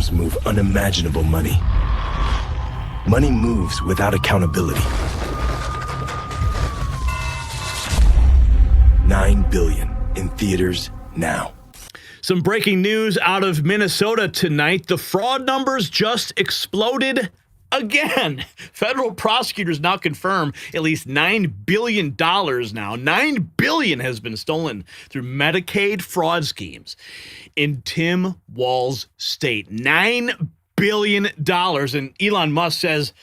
criminals move unimaginable money. Money moves without accountability. $9 billion in theaters now. Some breaking news out of Minnesota tonight. The fraud numbers just exploded again. Federal prosecutors now confirm at least $9 billion now. $9 billion has been stolen through Medicaid fraud schemes in Tim Walz state. $9 billion. And Elon Musk says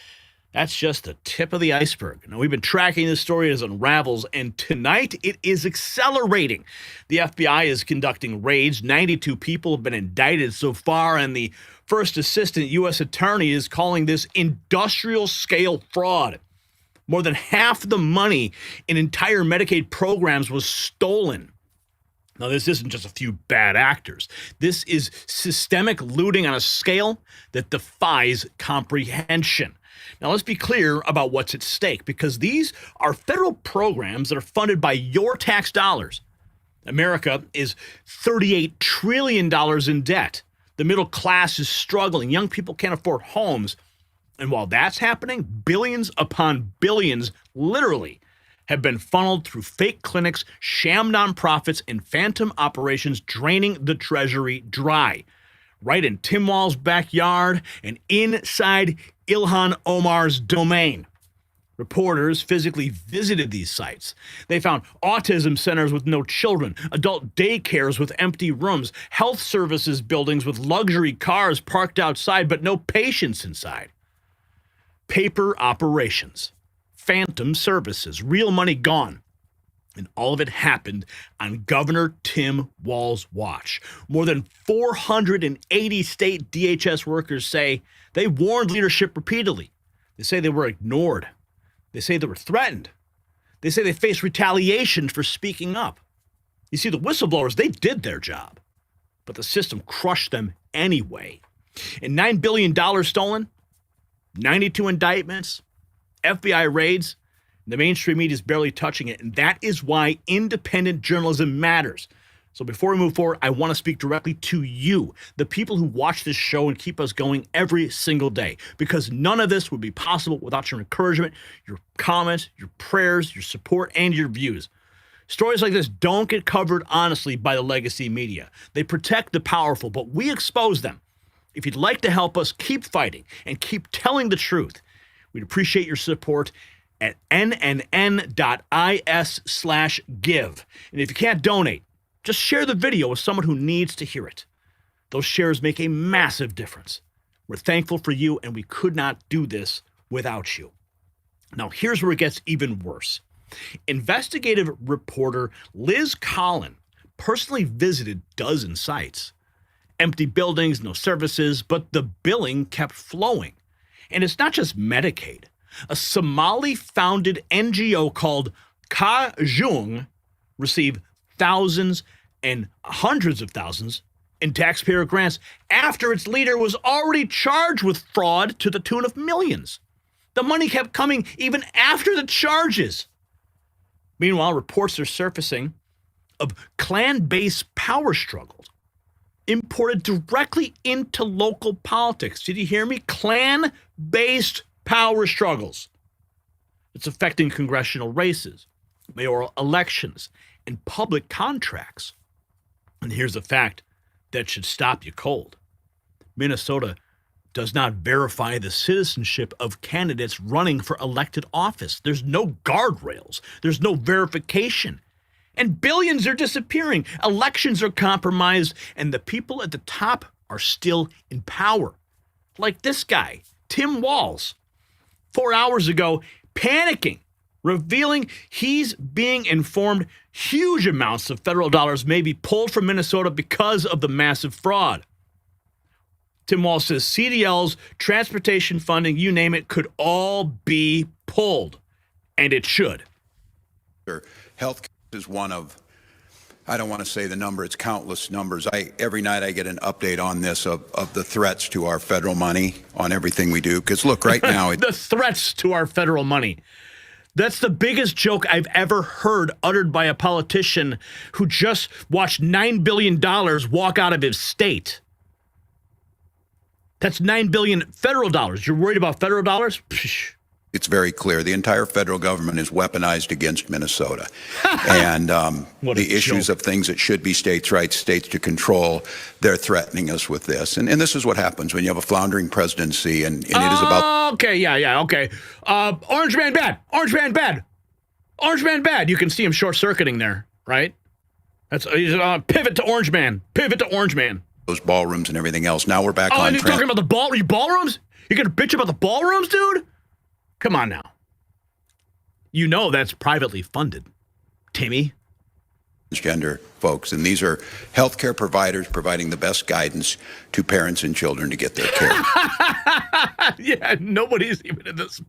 that's just the tip of the iceberg. Now, we've been tracking this story as it unravels, and tonight it is accelerating. The FBI is conducting raids. 92 people have been indicted so far, and the First Assistant U.S. Attorney is calling this industrial-scale fraud. More than half the money in entire Medicaid programs was stolen. Now, this isn't just a few bad actors. This is systemic looting on a scale that defies comprehension. Now, let's be clear about what's at stake, because these are federal programs that are funded by your tax dollars. America is $38 trillion in debt. The middle class is struggling. Young people can't afford homes. And while that's happening, billions upon billions literally have been funneled through fake clinics, sham nonprofits, and phantom operations, draining the treasury dry. Right in Tim Walz's backyard and inside Ilhan Omar's domain. Reporters physically visited these sites. They found autism centers with no children, adult daycares with empty rooms, health services buildings with luxury cars parked outside but no patients inside. Paper operations, phantom services, real money gone. And all of it happened on Governor Tim Walz's watch. More than 480 state DHS workers say they warned leadership repeatedly. They say they were ignored. They say they were threatened. They say they faced retaliation for speaking up. You see, the whistleblowers, they did their job, but the system crushed them anyway. And $9 billion stolen, 92 indictments, FBI raids, the mainstream media is barely touching it, and that is why independent journalism matters. So before we move forward, I want to speak directly to you, the people who watch this show and keep us going every single day, because none of this would be possible without your encouragement, your comments, your prayers, your support, and your views. Stories like this don't get covered honestly by the legacy media. They protect the powerful, but we expose them. If you'd like to help us keep fighting and keep telling the truth, we'd appreciate your support at nnn.is/give. And if you can't donate, just share the video with someone who needs to hear it. Those shares make a massive difference. We're thankful for you, and we could not do this without you. Now, here's where it gets even worse. Investigative reporter Liz Collin personally visited dozens sites. Empty buildings, no services, but the billing kept flowing. And it's not just Medicaid. A Somali-founded NGO called Kajung received thousands and hundreds of thousands in taxpayer grants after its leader was already charged with fraud to the tune of millions. The money kept coming even after the charges. Meanwhile, reports are surfacing of clan-based power struggles imported directly into local politics. Did you hear me? Clan-based power struggles. It's affecting congressional races, mayoral elections, and public contracts. And here's a fact that should stop you cold. Minnesota does not verify the citizenship of candidates running for elected office. There's no guardrails. There's no verification. And billions are disappearing. Elections are compromised, and the people at the top are still in power. Like this guy, Tim Walz, 4 hours ago, panicking, revealing he's being informed huge amounts of federal dollars may be pulled from Minnesota because of the massive fraud. Tim Walz says CDLs, transportation funding, you name it, could all be pulled, and it should. Health is one of, I don't want to say the number, it's countless numbers. Every night I get an update on this of the threats to our federal money on everything we do. Because look, right now... the threats to our federal money. That's the biggest joke I've ever heard uttered by a politician who just watched $9 billion walk out of his state. That's $9 billion federal dollars. You're worried about federal dollars? Psh. It's very clear. The entire federal government is weaponized against Minnesota. And the issues of things that should be states' rights, states to control, they're threatening us with this. And this is what happens when you have a floundering presidency, and it is about... Okay, yeah, okay. Orange man bad. Orange man bad. Orange man bad. You can see him short-circuiting there, right? That's pivot to orange man. Pivot to orange man. Those ballrooms and everything else. Now we're back on... Oh, and you're talking about the ballrooms? You're going to bitch about the ballrooms, dude? Come on now. You know that's privately funded, Timmy. Transgender folks, and these are healthcare providers providing the best guidance to parents and children to get their care. Yeah, nobody's even in this.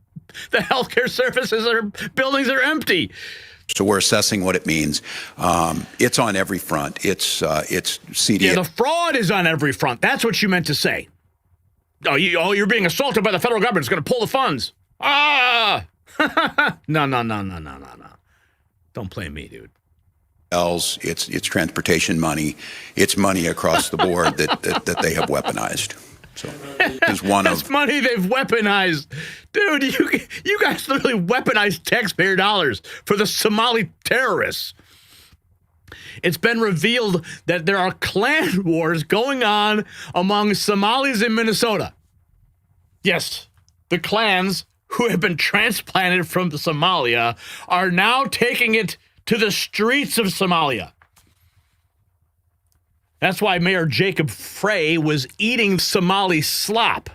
The healthcare services buildings are empty. So we're assessing what it means. It's on every front. It's CDA. Yeah, the fraud is on every front. That's what you meant to say. You're being assaulted by the federal government. It's going to pull the funds. No. Don't play me, dude. It's transportation money. It's money across the board that they have weaponized. So is one That's money they've weaponized. Dude, you guys literally weaponized taxpayer dollars for the Somali terrorists. It's been revealed that there are clan wars going on among Somalis in Minnesota. Yes, the clans who have been transplanted from Somalia are now taking it to the streets of Somalia. That's why Mayor Jacob Frey was eating Somali slop.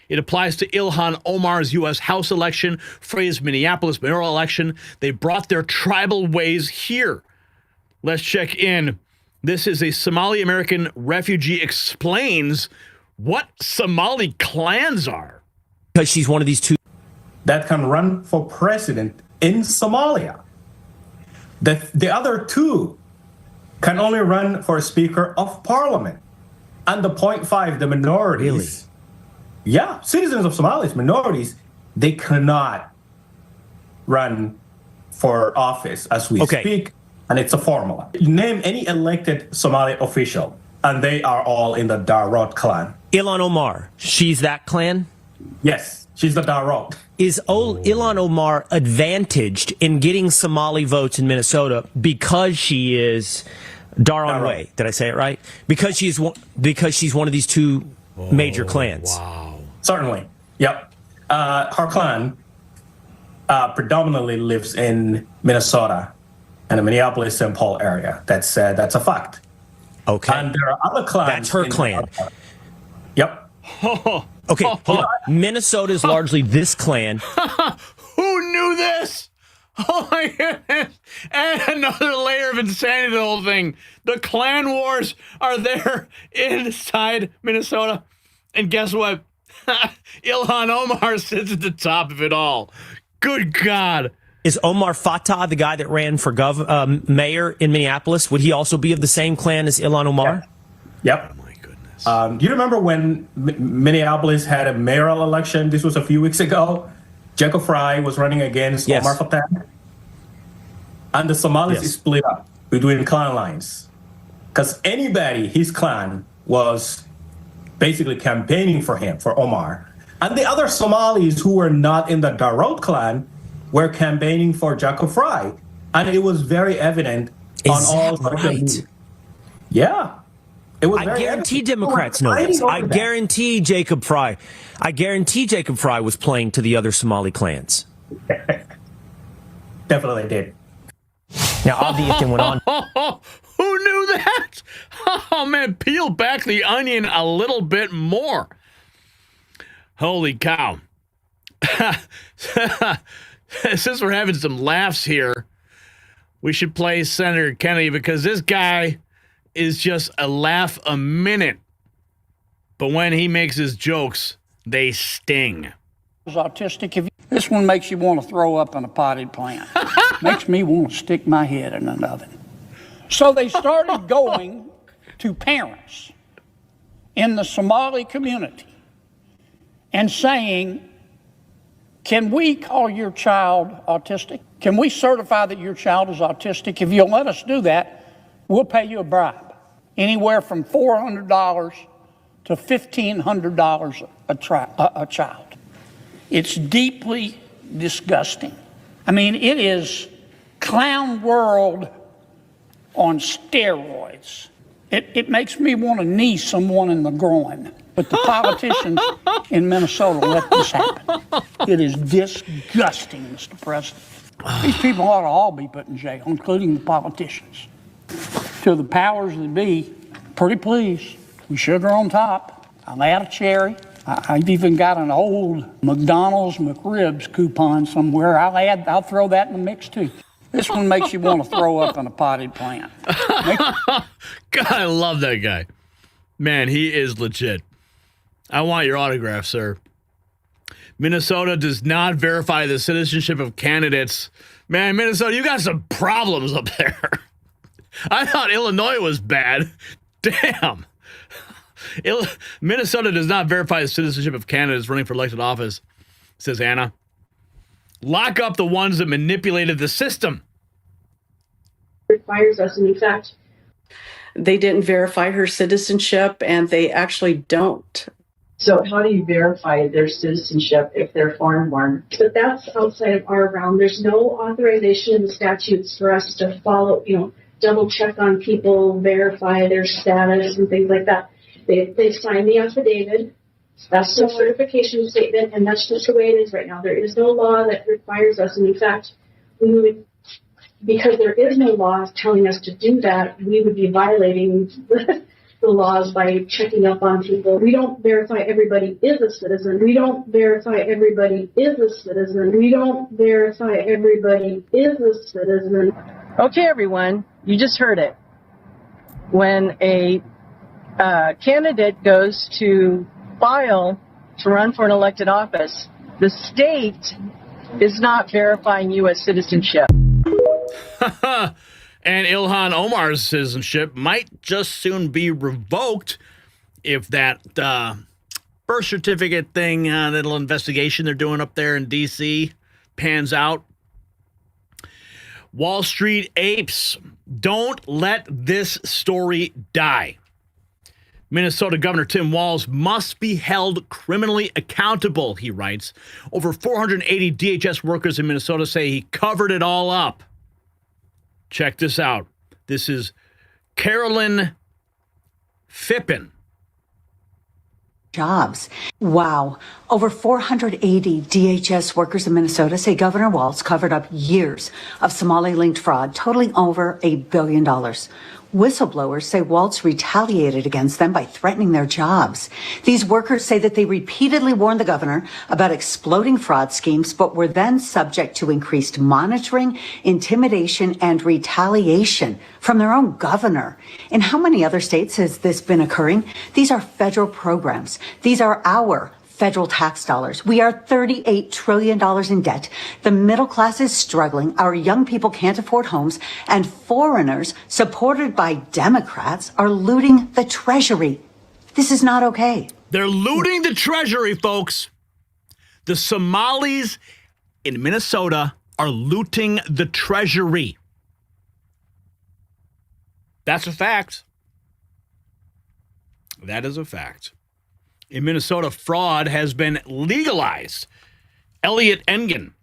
It applies to Ilhan Omar's U.S. House election, Frey's Minneapolis mayoral election. They brought their tribal ways here. Let's check in. This is a Somali American refugee explains what Somali clans are. Because she's one of these two that can run for president in Somalia. The other two can only run for Speaker of Parliament. And the 0.5, the minorities, really? Yeah, citizens of Somalia, minorities, they cannot run for office as we speak, and it's a formula. Name any elected Somali official, and they are all in the Darod clan. Ilhan Omar, she's that clan? Yes, she's the Darod. Is Ilhan Omar advantaged in getting Somali votes in Minnesota because she is Daron Way? Did I say it right? Because she's one of these two major clans. Wow. Certainly. Yep. Her clan predominantly lives in Minnesota and the Minneapolis-St. Paul area. That's a fact. Okay. And there are other clans. That's her clan. Yep. Okay, hold on. Minnesota is largely this clan. Who knew this? Oh my goodness. And another layer of insanity to the whole thing. The clan wars are there inside Minnesota. And guess what? Ilhan Omar sits at the top of it all. Good God. Is Omar Fatah the guy that ran for mayor in Minneapolis? Would he also be of the same clan as Ilhan Omar? Yep. Do you remember when Minneapolis had a mayoral election? This was a few weeks ago. Jacob Frey was running against Omar Fatah. And the Somalis split up between clan lines. Because his clan was basically campaigning for him, for Omar. And the other Somalis who were not in the Darod clan were campaigning for Jacob Frey. And it was very evident on all social media. Yeah. I guarantee Democrats know this. I guarantee Jacob Frey was playing to the other Somali clans. Definitely did. Now, Autism went on. Who knew that? Oh, man, peel back the onion a little bit more. Holy cow. Since we're having some laughs here, we should play Senator Kennedy because this guy is just a laugh a minute. But when he makes his jokes, they sting. Autistic. This one makes you want to throw up in a potted plant. Makes me want to stick my head in an oven. So they started going to parents in the Somali community and saying, can we call your child autistic? Can we certify that your child is autistic? If you'll let us do that, we'll pay you a bribe, anywhere from $400 to $1,500 a child. It's deeply disgusting. I mean, it is clown world on steroids. It makes me want to knee someone in the groin. But the politicians in Minnesota let this happen. It is disgusting, Mr. President. These people ought to all be put in jail, including the politicians. To the powers that be, pretty please, with sugar on top. I'll add a cherry. I've even got an old McDonald's McRibs coupon somewhere. I'll throw that in the mix too. This one makes you want to throw up in a potted plant. God, I love that guy. Man, he is legit. I want your autograph, sir. Minnesota does not verify the citizenship of candidates. Man, Minnesota, you got some problems up there. I thought Illinois was bad. Damn. Minnesota does not verify the citizenship of candidates running for elected office, says Anna. Lock up the ones that manipulated the system. Requires us, and in fact, they didn't verify her citizenship, and they actually don't. So how do you verify their citizenship if they're foreign-born? But that's outside of our realm. There's no authorization in the statutes for us to follow, double check on people, verify their status and things like that. They sign the affidavit. That's the certification statement, and that's just the way it is right now. There is no law that requires us, and in fact, because there is no law telling us to do that, we would be violating the laws by checking up on people. We don't verify everybody is a citizen. We don't verify everybody is a citizen. We don't verify everybody is a citizen. Okay, everyone, you just heard it. When a candidate goes to file to run for an elected office, the state is not verifying U.S. citizenship. And Ilhan Omar's citizenship might just soon be revoked if that birth certificate thing, that little investigation they're doing up there in D.C. pans out. Wall Street apes, don't let this story die. Minnesota Governor Tim Walz must be held criminally accountable, he writes. Over 480 DHS workers in Minnesota say he covered it all up. Check this out. This is Carolyn Fippen. Jobs. Wow. Over 480 DHS workers in Minnesota say Governor Walz covered up years of Somali-linked fraud, totaling over $1 billion. Whistleblowers say Walz retaliated against them by threatening their jobs. These workers say that they repeatedly warned the governor about exploding fraud schemes, but were then subject to increased monitoring, intimidation, and retaliation from their own governor. In how many other states has this been occurring? These are federal programs. These are our federal tax dollars. We are $38 trillion in debt. The middle class is struggling. Our young people can't afford homes, and foreigners, supported by Democrats, are looting the treasury. This is not okay. They're looting the treasury, folks. The Somalis in Minnesota are looting the treasury. That's a fact. That is a fact. In Minnesota, fraud has been legalized. Elliot Engen,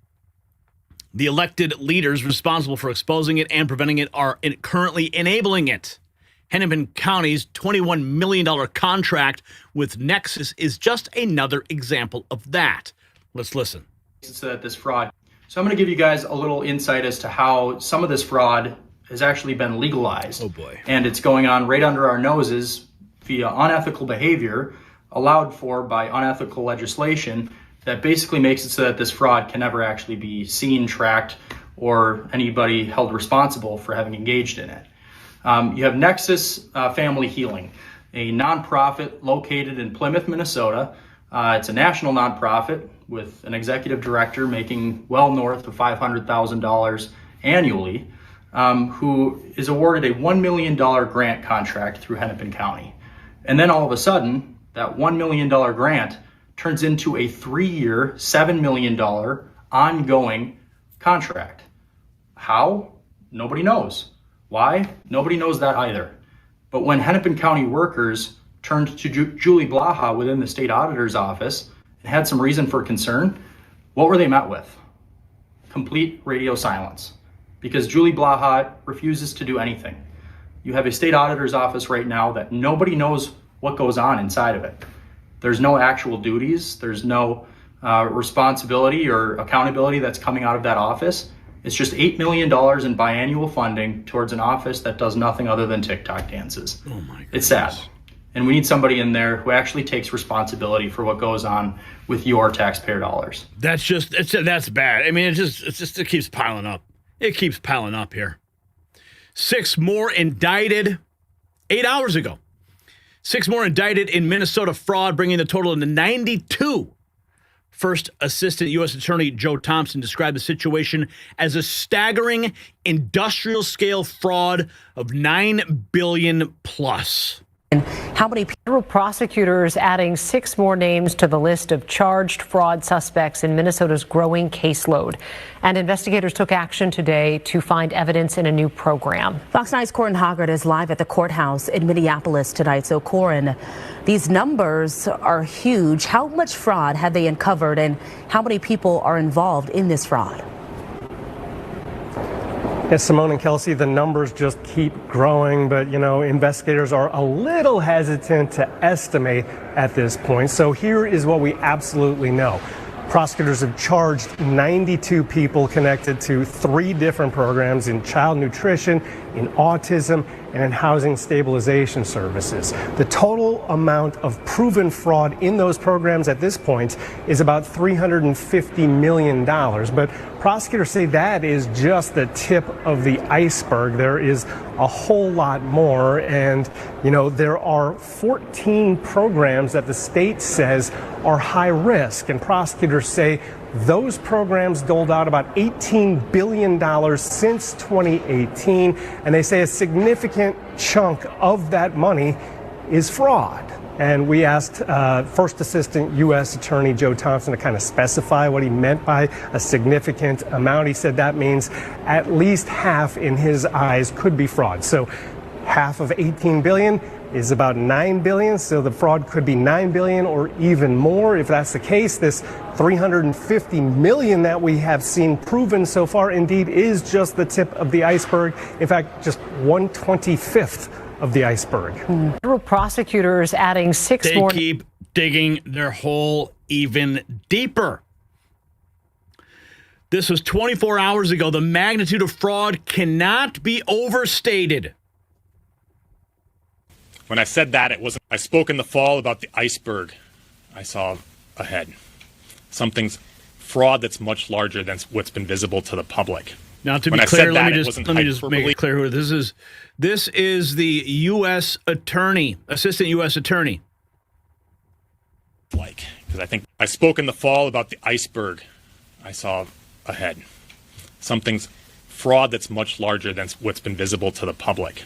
the elected leaders responsible for exposing it and preventing it, are currently enabling it. Hennepin County's $21 million contract with Nexus is just another example of that. Let's listen. This fraud. So I'm going to give you guys a little insight as to how some of this fraud has actually been legalized. Oh boy. And it's going on right under our noses via unethical behavior allowed for by unethical legislation that basically makes it so that this fraud can never actually be seen, tracked, or anybody held responsible for having engaged in it. You have Nexus Family Healing, a nonprofit located in Plymouth, Minnesota. It's a national nonprofit with an executive director making well north of $500,000 annually, who is awarded a $1 million grant contract through Hennepin County. And then all of a sudden, that $1 million grant turns into a 3-year, $7 million ongoing contract. How? Nobody knows. Why? Nobody knows that either. But when Hennepin County workers turned to Julie Blaha within the state auditor's office and had some reason for concern, what were they met with? Complete radio silence, because Julie Blaha refuses to do anything. You have a state auditor's office right now that nobody knows what goes on inside of it. There's no actual duties. There's no responsibility or accountability that's coming out of that office. It's just $8 million in biannual funding towards an office that does nothing other than TikTok dances. Oh my goodness. It's sad. And we need somebody in there who actually takes responsibility for what goes on with your taxpayer dollars. That's bad. I mean, it keeps piling up. It keeps piling up here. 6 more indicted 8 hours ago. 6 more indicted in Minnesota fraud, bringing the total to 92. First Assistant U.S. Attorney Joe Thompson described the situation as a staggering industrial-scale fraud of $9 billion plus. How many federal prosecutors adding 6 more names to the list of charged fraud suspects in Minnesota's growing caseload. And investigators took action today to find evidence in a new program. Fox 9's Corin Hoggart is live at the courthouse in Minneapolis tonight. So, Corin, these numbers are huge. How much fraud have they uncovered, and how many people are involved in this fraud? Yes, Simone and Kelsey, the numbers just keep growing, but, investigators are a little hesitant to estimate at this point. So here is what we absolutely know. Prosecutors have charged 92 people connected to 3 different programs in child nutrition, in autism, and in housing stabilization services. The total amount of proven fraud in those programs at this point is about $350 million. But prosecutors say that is just the tip of the iceberg. There is a whole lot more. And, there are 14 programs that the state says are high risk. And prosecutors say those programs doled out about $18 billion since 2018, and they say a significant chunk of that money is fraud. And we asked First Assistant U.S. Attorney Joe Thompson to kind of specify what he meant by a significant amount. He said that means at least half, in his eyes, could be fraud. So half of $18 billion is about $9 billion, so the fraud could be $9 billion or even more. If that's the case, this $350 million that we have seen proven so far indeed is just the tip of the iceberg. In fact, just 1/25th of the iceberg. Federal prosecutors adding 6 more. They keep digging their hole even deeper. This was 24 hours ago. The magnitude of fraud cannot be overstated. When I said that, it wasn't. I spoke in the fall about the iceberg I saw ahead. Something's fraud that's much larger than what's been visible to the public. Now, to be clear, let me just make it clear who this is. This is the U.S. Attorney, Assistant U.S. Attorney. Because I think I spoke in the fall about the iceberg I saw ahead. Something's fraud that's much larger than what's been visible to the public.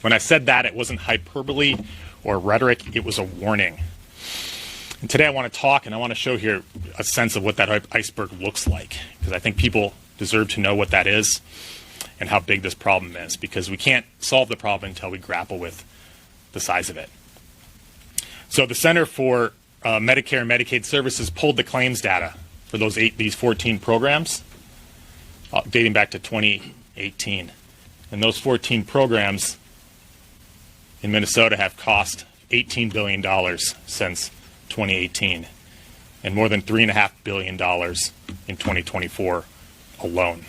When I said that, it wasn't hyperbole or rhetoric, it was a warning. And today I want to talk and I want to show here a sense of what that iceberg looks like, because I think people deserve to know what that is and how big this problem is, because we can't solve the problem until we grapple with the size of it. So the Center for Medicare and Medicaid Services pulled the claims data for these 14 programs dating back to 2018. And those 14 programs in Minnesota have cost $18 billion since 2018, and more than $3.5 billion in 2024 alone.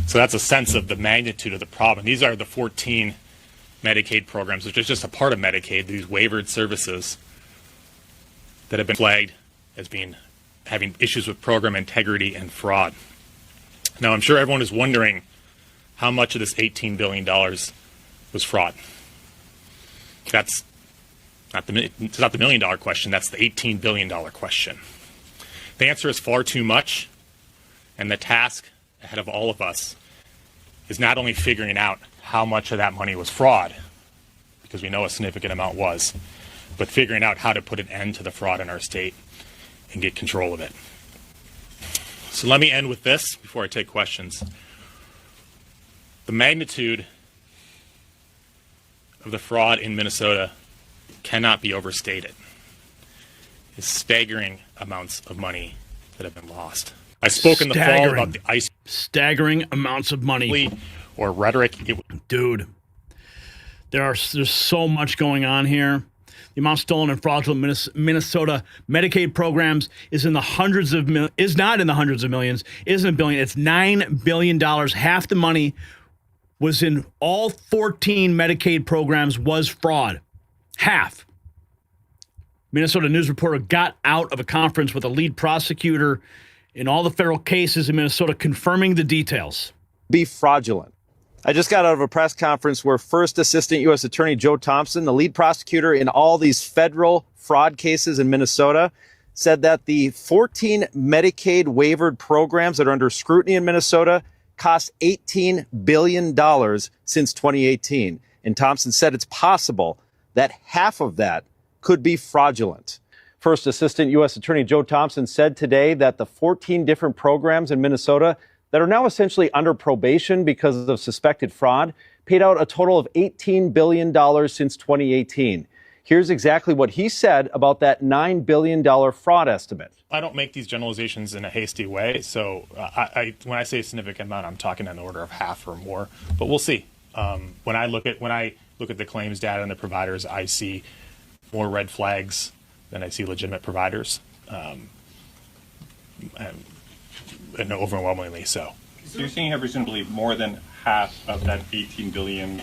So that's a sense of the magnitude of the problem. These are the 14 Medicaid programs, which is just a part of Medicaid, these waivered services that have been flagged as having issues with program integrity and fraud. Now, I'm sure everyone is wondering how much of this $18 billion was fraud. It's not the $1 million question, that's the $18 billion question. The answer is far too much, and the task ahead of all of us is not only figuring out how much of that money was fraud, because we know a significant amount was, but figuring out how to put an end to the fraud in our state and get control of it. So let me end with this before I take questions. The magnitude of the fraud in Minnesota cannot be overstated. It's staggering amounts of money that have been lost. I spoke in the fall about the staggering amounts of money or rhetoric. Dude, there's so much going on here. The amount stolen in fraudulent Minnesota Medicaid programs is not in the hundreds of millions, isn't a billion. It's $9 billion. Half the money was in all 14 Medicaid programs was fraud. Half. Minnesota News reporter got out of a conference with a lead prosecutor in all the federal cases in Minnesota confirming the details. Be fraudulent. I just got out of a press conference where First Assistant U.S. Attorney Joe Thompson, the lead prosecutor in all these federal fraud cases in Minnesota, said that the 14 Medicaid waivered programs that are under scrutiny in Minnesota cost $18 billion since 2018. And Thompson said it's possible that half of that could be fraudulent. First Assistant U.S. Attorney Joe Thompson said today that the 14 different programs in Minnesota that are now essentially under probation because of suspected fraud paid out a total of $18 billion since 2018. Here's exactly what he said about that $9 billion fraud estimate. I don't make these generalizations in a hasty way. So when I say a significant amount, I'm talking on the order of half or more. But we'll see. When I look at the claims data and the providers, I see more red flags than I see legitimate providers, and overwhelmingly so. So you're saying you have reason to believe more than half of that $18 billion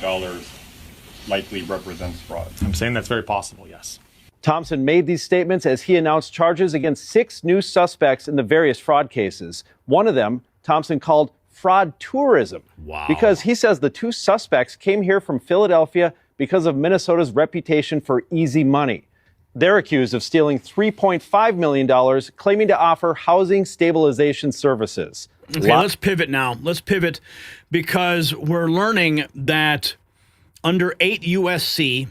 likely represents fraud? I'm saying that's very possible, yes. Thompson made these statements as he announced charges against 6 new suspects in the various fraud cases. One of them, Thompson called fraud tourism. Wow. Because he says the 2 suspects came here from Philadelphia because of Minnesota's reputation for easy money. They're accused of stealing $3.5 million, claiming to offer housing stabilization services. Okay, let's pivot now. Let's pivot because we're learning that under 8 U.S.C.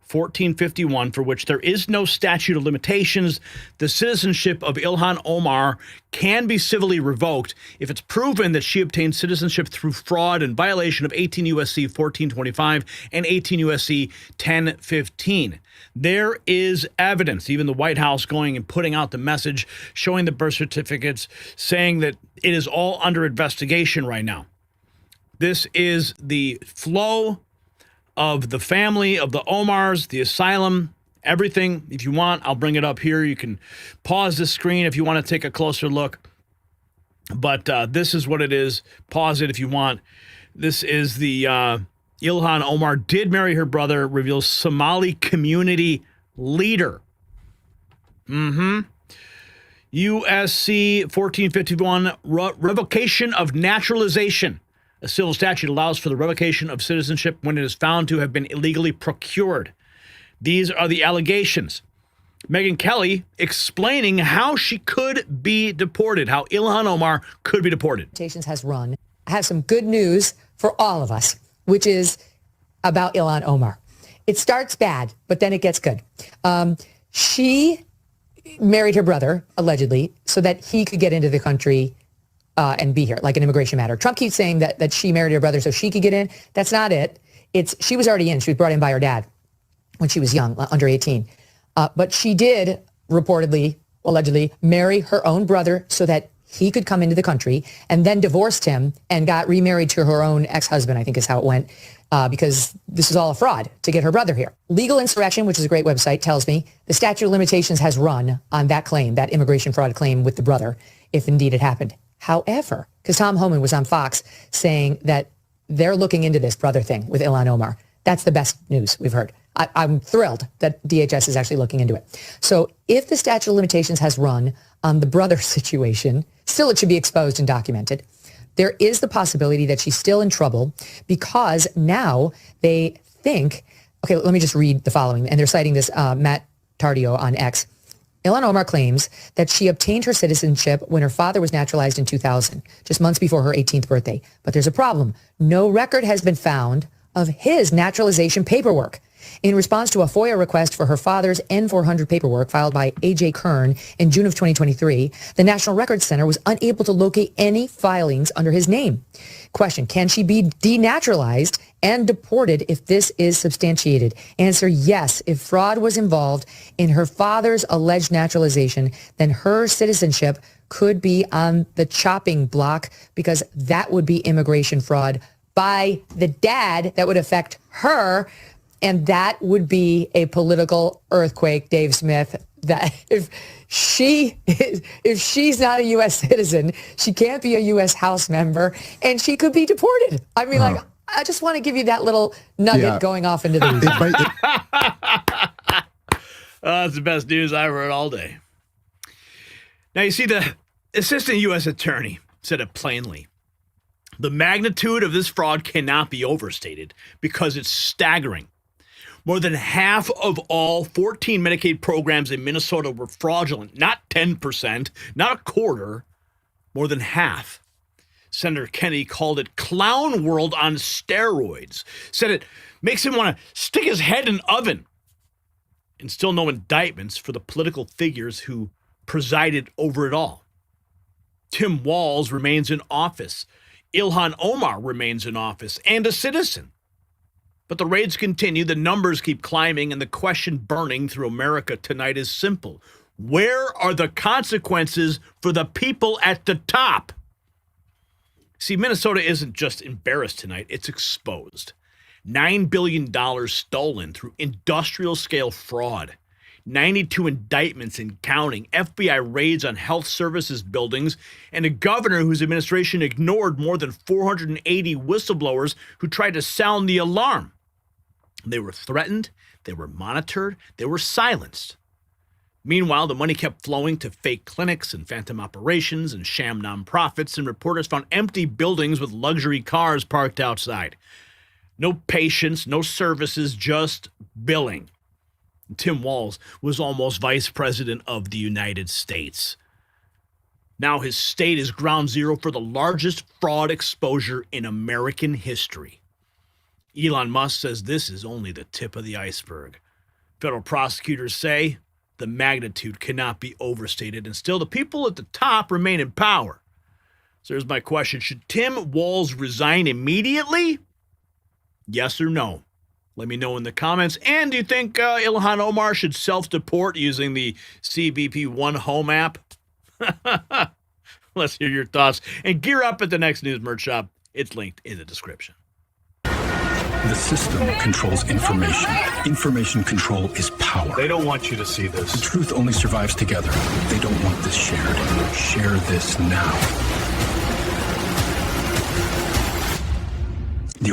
1451, for which there is no statute of limitations, the citizenship of Ilhan Omar can be civilly revoked if it's proven that she obtained citizenship through fraud in violation of 18 U.S.C. 1425 and 18 U.S.C. 1015. There is evidence, even the White House going and putting out the message, showing the birth certificates, saying that it is all under investigation right now. This is the flow of the family, of the Omars, the asylum, everything. If you want, I'll bring it up here. You can pause the screen if you want to take a closer look. But this is what it is. Pause it if you want. This is the Ilhan Omar did marry her brother, reveals Somali community leader. USC 1451, revocation of naturalization. A civil statute allows for the revocation of citizenship when it is found to have been illegally procured. These are the allegations. Megyn Kelly explaining how she could be deported, how Ilhan Omar could be deported. Has run. I have some good news for all of us, which is about Ilhan Omar. It starts bad, but then it gets good. She married her brother, allegedly, so that he could get into the country and be here, like an immigration matter. Trump keeps saying that she married her brother so she could get in. That's not it. She was already in. She was brought in by her dad when she was young, under 18. But she did reportedly, allegedly, marry her own brother so that he could come into the country, and then divorced him and got remarried to her own ex-husband, I think is how it went, because this is all a fraud to get her brother here. Legal Insurrection, which is a great website, tells me the statute of limitations has run on that claim, that immigration fraud claim with the brother, if indeed it happened. However, because Tom Homan was on Fox saying that they're looking into this brother thing with Ilhan Omar. That's the best news we've heard. I'm thrilled that DHS is actually looking into it. So if the statute of limitations has run on the brother situation, still it should be exposed and documented. There is the possibility that she's still in trouble because now they think, okay, let me just read the following. And they're citing this Matt Tardio on X. Ilhan Omar claims that she obtained her citizenship when her father was naturalized in 2000, just months before her 18th birthday. But there's a problem. No record has been found of his naturalization paperwork. In response to a FOIA request for her father's N-400 paperwork filed by A.J. Kern in June of 2023, the National Records Center was unable to locate any filings under his name. Question, can she be denaturalized and deported if this is substantiated? Answer, yes. If fraud was involved in her father's alleged naturalization, then her citizenship could be on the chopping block because that would be immigration fraud by the dad that would affect her. And that would be a political earthquake, Dave Smith, that if she's not a U.S. citizen, she can't be a U.S. House member, and she could be deported. I mean, like, I just want to give you that little nugget going off into the That's the best news I've heard all day. Now, you see, the assistant U.S. attorney said it plainly. The magnitude of this fraud cannot be overstated because it's staggering. More than half of all 14 Medicaid programs in Minnesota were fraudulent. Not 10%, not a quarter, more than half. Senator Kennedy called it clown world on steroids. Said it makes him want to stick his head in an oven. And still no indictments for the political figures who presided over it all. Tim Walz remains in office. Ilhan Omar remains in office and a citizen. But the raids continue, the numbers keep climbing, and the question burning through America tonight is simple. Where are the consequences for the people at the top? See, Minnesota isn't just embarrassed tonight, it's exposed. $9 billion stolen through industrial-scale fraud. 92 indictments and counting, FBI raids on health services buildings, and a governor whose administration ignored more than 480 whistleblowers who tried to sound the alarm. They were threatened, they were monitored, they were silenced. Meanwhile, the money kept flowing to fake clinics and phantom operations and sham nonprofits, and reporters found empty buildings with luxury cars parked outside. No patients, no services, just billing. Tim Walz was almost vice president of the United States. Now his state is ground zero for the largest fraud exposure in American history. Elon Musk says this is only the tip of the iceberg. Federal prosecutors say the magnitude cannot be overstated, and still the people at the top remain in power. So here's my question. Should Tim Walz resign immediately? Yes or no? Let me know in the comments. And do you think Ilhan Omar should self-deport using the CBP One Home app? Let's hear your thoughts. And gear up at the next News Merch Shop. It's linked in the description. The system controls information. Information control is power. They don't want you to see this. The truth only survives together. They don't want this shared. Share this now.